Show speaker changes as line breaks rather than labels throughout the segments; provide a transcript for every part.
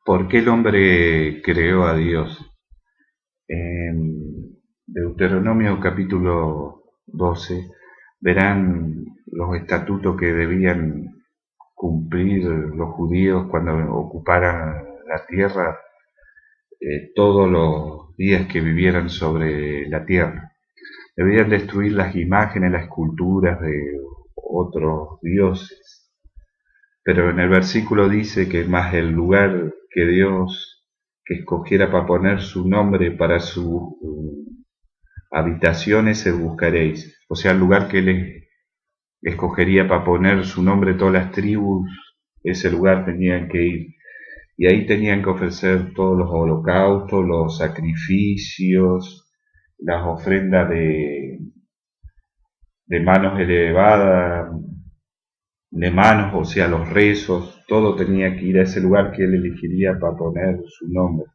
¿Por qué el hombre creó a Dios? En Deuteronomio capítulo 12 verán los estatutos que debían cumplir los judíos cuando ocuparan la tierra, todos los días que vivieran sobre la tierra. Debían destruir las imágenes, las esculturas de otros dioses. Pero en el versículo dice que más el lugar que Dios que escogiera para poner su nombre para sus habitaciones se buscaréis. O sea, el lugar que él escogería para poner su nombre todas las tribus, ese lugar tenían que ir. Y ahí tenían que ofrecer todos los holocaustos, los sacrificios, las ofrendas de manos elevadas, de manos, o sea, los rezos, todo tenía que ir a ese lugar que él elegiría para poner su nombre.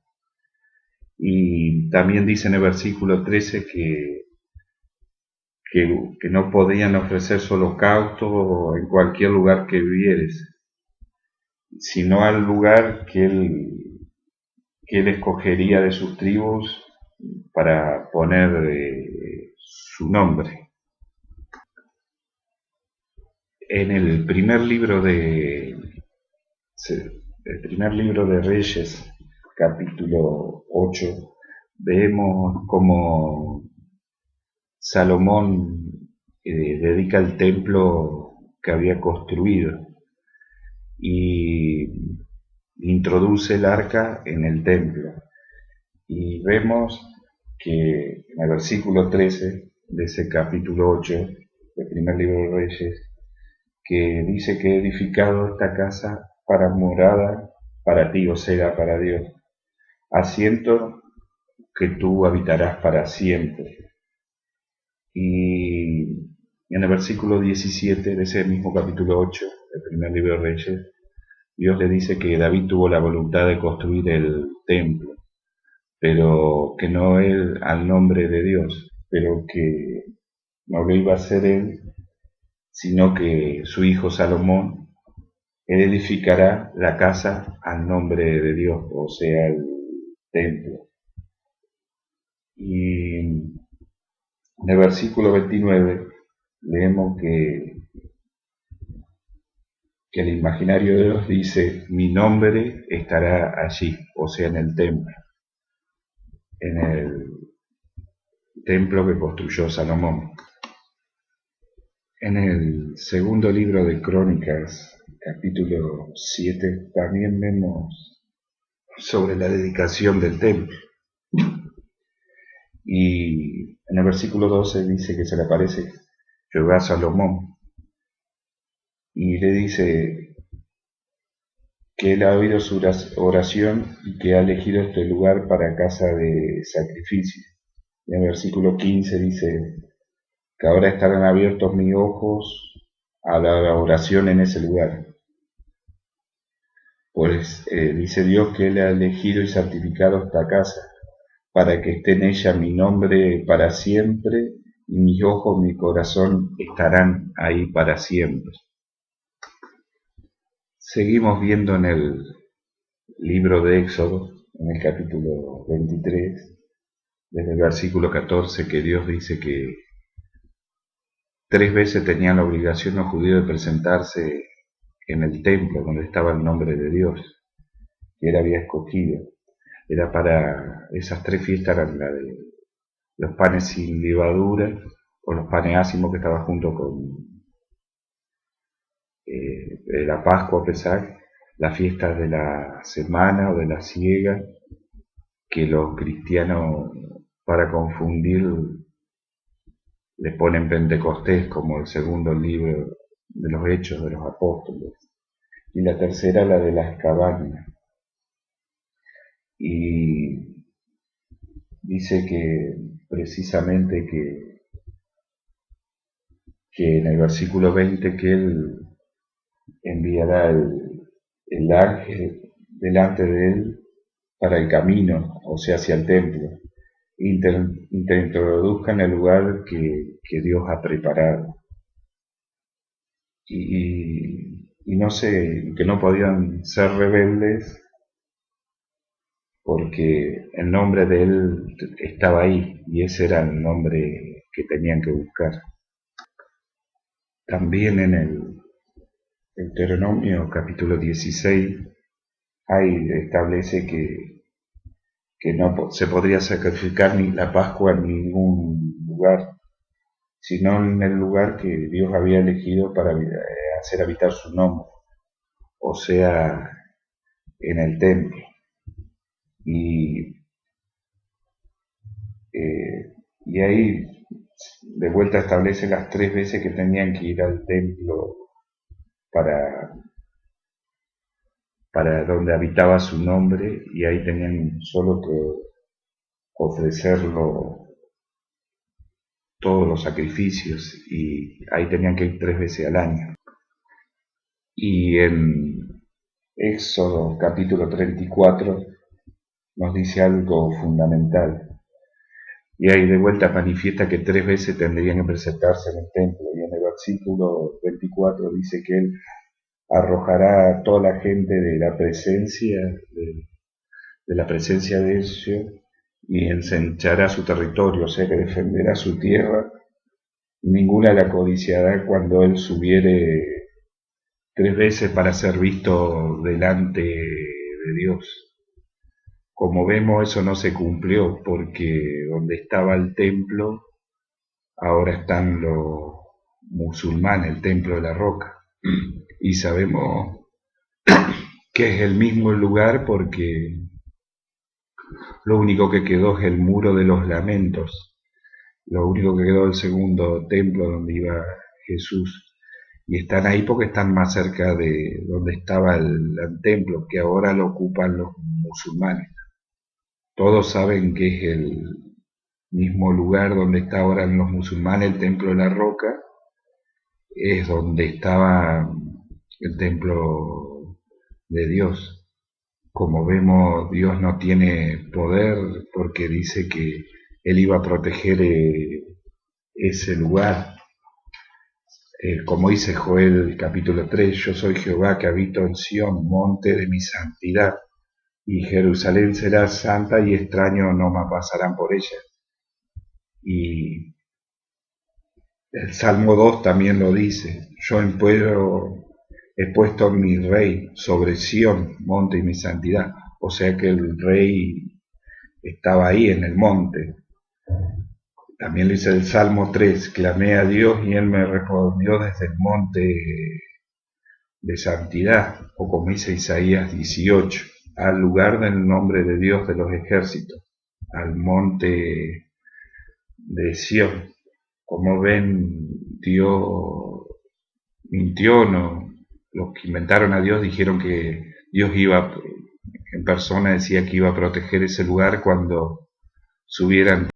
Y también dice en el versículo 13 que no podían ofrecerse holocaustos en cualquier lugar que vivieres, sino al lugar que él escogería de sus tribus para poner su nombre. En el primer libro de Reyes, capítulo 8, vemos como Salomón dedica el templo que había construido y introduce el arca en el templo. Y vemos que en el versículo 13 de ese capítulo 8 del primer libro de Reyes, que dice que he edificado esta casa para morada para ti, o sea, para Dios, asiento que tú habitarás para siempre. Y en el versículo 17 de ese mismo capítulo 8 del primer libro de Reyes, Dios le dice que David tuvo la voluntad de construir el templo, pero que no él al nombre de Dios, pero que no lo iba a hacer él, sino que su hijo Salomón, él edificará la casa al nombre de Dios, o sea, el templo. Y en el versículo 29 leemos que el imaginario de Dios dice, mi nombre estará allí, o sea, en el templo que construyó Salomón. En el segundo libro de Crónicas, capítulo 7, también vemos sobre la dedicación del templo. Y en el versículo 12 dice que se le aparece Jehová a Salomón y le dice que él ha oído su oración y que ha elegido este lugar para casa de sacrificio. Y en el versículo 15 dice que ahora estarán abiertos mis ojos a la oración en ese lugar. Pues dice Dios que él ha elegido y santificado esta casa para que esté en ella mi nombre para siempre y mis ojos, mi corazón estarán ahí para siempre. Seguimos viendo en el libro de Éxodo, en el capítulo 23, desde el versículo 14, que Dios dice que 3 veces tenían la obligación los judíos de presentarse en el templo donde estaba el nombre de Dios, que él había escogido. Era para esas 3 fiestas, eran la de los panes sin levadura, o los panes ácimos que estaban junto con la Pascua, Pesach, las fiestas de la semana o de la siega, que los cristianos, para confundir, le ponen Pentecostés como el segundo libro de los Hechos de los Apóstoles, y la tercera la de las cabañas. Y dice que precisamente que en el versículo 20 que él enviará el ángel delante de él para el camino, o sea, hacia el templo, y te introduzca en el lugar que Dios ha preparado. Y no sé, que no podían ser rebeldes porque el nombre de él estaba ahí y ese era el nombre que tenían que buscar. También en el Deuteronomio capítulo 16 establece que no se podría sacrificar ni la Pascua en ningún lugar, sino en el lugar que Dios había elegido para hacer habitar su nombre, o sea, en el templo. Y, y ahí de vuelta establece las 3 veces que tenían que ir al templo para, para donde habitaba su nombre, y ahí tenían solo que ofrecerlo todos los sacrificios, y ahí tenían que ir 3 veces al año. Y en Éxodo capítulo 34 nos dice algo fundamental, y ahí de vuelta manifiesta que 3 veces tendrían que presentarse en el templo, y en el versículo 24 dice que él arrojará a toda la gente de la presencia de Dios, y ensanchará su territorio, o sea que defenderá su tierra, ninguna la codiciará cuando él subiere 3 veces para ser visto delante de Dios. Como vemos, eso no se cumplió, porque donde estaba el templo, ahora están los musulmanes, el templo de la roca. Y sabemos que es el mismo lugar porque lo único que quedó es el muro de los lamentos, lo único que quedó del segundo templo donde iba Jesús. Y están ahí porque están más cerca de donde estaba el templo, que ahora lo ocupan los musulmanes. Todos saben que es el mismo lugar donde está ahora los musulmanes el templo de la roca, es donde estaba el templo de Dios. Como vemos, Dios no tiene poder porque dice que Él iba a proteger ese lugar. Como dice Joel capítulo 3, yo soy Jehová que habito en Sión, monte de mi santidad, y Jerusalén será santa y extraños no me pasarán por ella. Y el Salmo 2 también lo dice, yo he puesto mi rey sobre Sión, monte y mi santidad. O sea que el rey estaba ahí en el monte. También dice el Salmo 3, clamé a Dios y él me respondió desde el monte de santidad. O como dice Isaías 18, al lugar del nombre de Dios de los ejércitos, al monte de Sión. Como ven, Dios mintió, no. Los que inventaron a Dios dijeron que Dios iba en persona, decía que iba a proteger ese lugar cuando subieran